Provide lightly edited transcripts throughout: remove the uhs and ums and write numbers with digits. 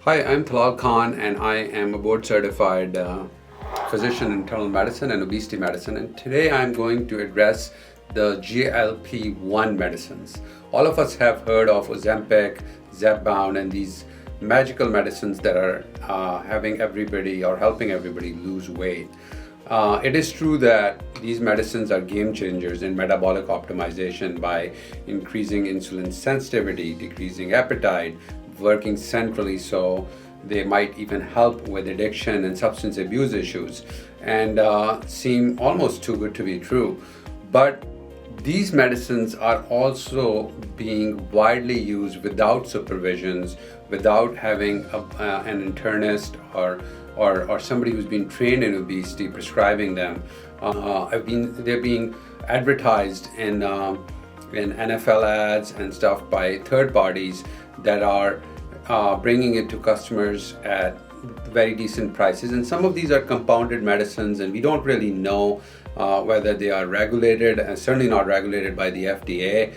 Hi, I'm Talal Khan, and I am a board certified physician in internal medicine and obesity medicine. And today I'm going to address the GLP1 medicines. All of us have heard of Ozempic, Zepbound, and these magical medicines that are having everybody or helping everybody lose weight. It is true that these medicines are game changers in metabolic optimization by increasing insulin sensitivity, decreasing appetite, working centrally, so they might even help with addiction and substance abuse issues, and seem almost too good to be true. But these medicines are also being widely used without supervisions, without having an internist or somebody who's been trained in obesity prescribing them. They're being advertised in NFL ads and stuff by third parties that are bringing it to customers at very decent prices. And some of these are compounded medicines, and we don't really know whether they are regulated, and certainly not regulated by the FDA.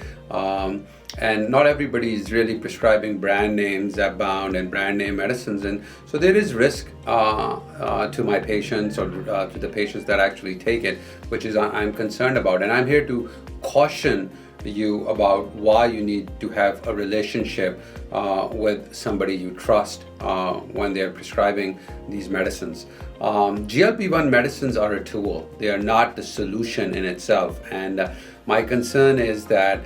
And not everybody is really prescribing brand names, Zepbound and brand name medicines. And so there is risk to my patients or to the patients that actually take it, which is I'm concerned about. And I'm here to caution you about why you need to have a relationship with somebody you trust when they're prescribing these medicines. GLP-1 medicines are a tool. They are not the solution in itself. And my concern is that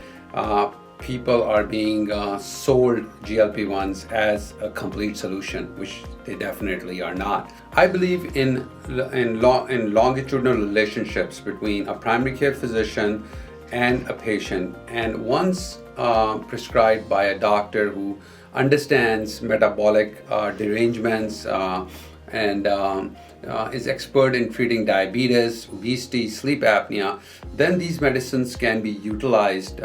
people are being sold GLP-1s as a complete solution, which they definitely are not. I believe in longitudinal relationships between a primary care physician and a patient, and once prescribed by a doctor who understands metabolic derangements and is expert in treating diabetes, obesity, sleep apnea, then these medicines can be utilized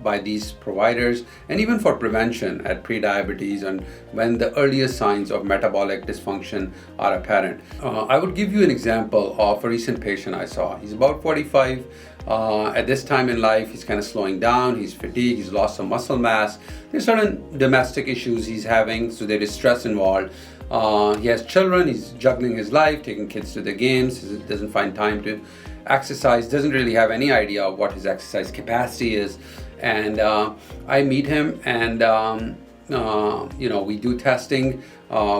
by these providers, and even for prevention at prediabetes and when the earliest signs of metabolic dysfunction are apparent. I would give you an example of a recent patient I saw. He's about 45. At this time in life, he's kind of slowing down, he's fatigued, he's lost some muscle mass. There's certain domestic issues he's having, so there is stress involved. He has children, he's juggling his life, taking kids to the games, he doesn't find time to exercise, doesn't really have any idea of what his exercise capacity is. And I meet him, and we do testing,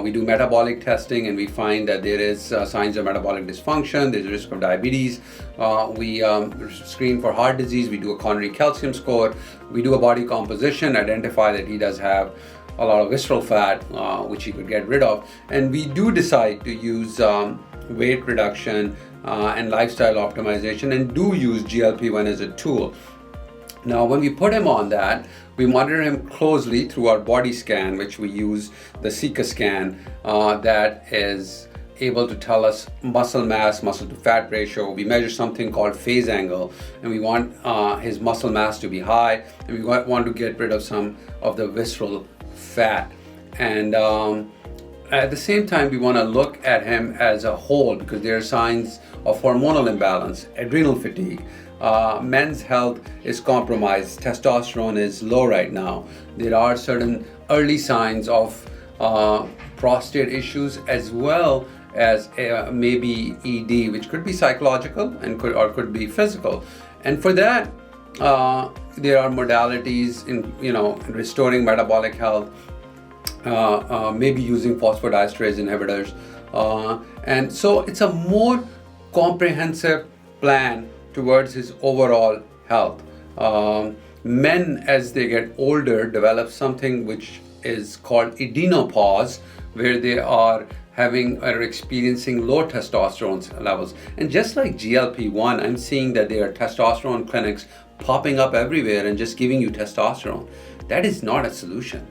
we do metabolic testing, and we find that there is signs of metabolic dysfunction, there's a risk of diabetes. We screen for heart disease, we do a coronary calcium score, we do a body composition, identify that he does have a lot of visceral fat, which he could get rid of. And we do decide to use weight reduction and lifestyle optimization, and do use GLP-1 as a tool. Now, when we put him on that, we monitor him closely through our body scan, which we use the Sika scan that is able to tell us muscle mass, muscle to fat ratio. We measure something called phase angle, and we want his muscle mass to be high, and we want to get rid of some of the visceral fat. And at the same time, we want to look at him as a whole, because there are signs of hormonal imbalance, adrenal fatigue. Men's health is compromised. Testosterone is low right now. There are certain early signs of prostate issues, as well as maybe ED, which could be psychological and could be physical. And for that, there are modalities in restoring metabolic health, maybe using phosphodiesterase inhibitors, and so it's a more comprehensive plan towards his overall health. Men, as they get older, develop something which is called adenopause, where they are experiencing low testosterone levels. And just like GLP-1, I'm seeing that there are testosterone clinics popping up everywhere and just giving you testosterone. That is not a solution.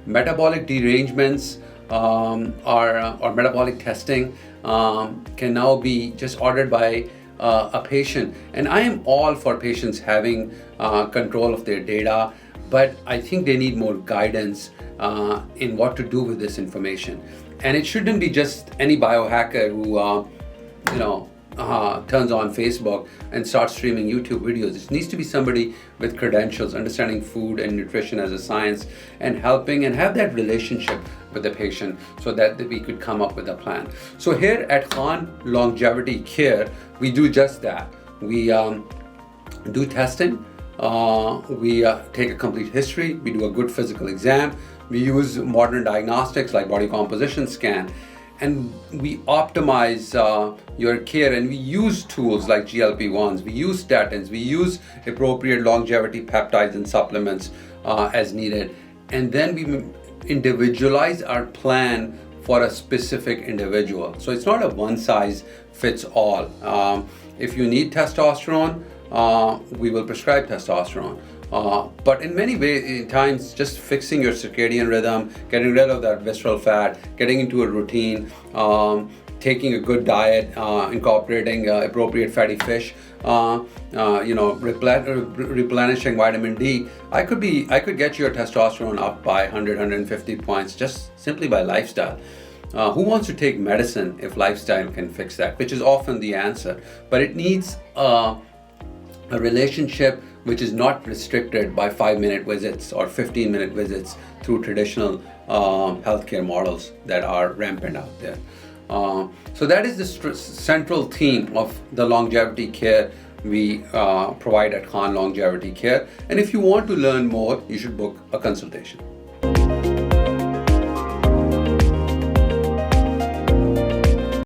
Metabolic derangements or metabolic testing can now be just ordered by a patient. And I am all for patients having control of their data, but I think they need more guidance in what to do with this information. And it shouldn't be just any biohacker who turns on Facebook and starts streaming YouTube videos. It needs to be somebody with credentials, understanding food and nutrition as a science, and helping and have that relationship with the patient so that we could come up with a plan. So here at Khan Longevity Care, we do just that. We do testing. We take a complete history. We do a good physical exam. We use modern diagnostics like body composition scan, and we optimize your care, and we use tools like GLP1s, we use statins, we use appropriate longevity peptides and supplements as needed, and then we individualize our plan for a specific individual. So it's not a one size fits all. If you need testosterone, we will prescribe testosterone. But in many times, just fixing your circadian rhythm, getting rid of that visceral fat, getting into a routine, taking a good diet, incorporating appropriate fatty fish, replenishing vitamin D. I could get your testosterone up by 150 points just simply by lifestyle. Who wants to take medicine if lifestyle can fix that? Which is often the answer. But it needs a relationship which is not restricted by 5-minute visits or 15-minute visits through traditional healthcare models that are rampant out there. So that is the central theme of the longevity care we provide at Khan Longevity Care. And if you want to learn more, you should book a consultation.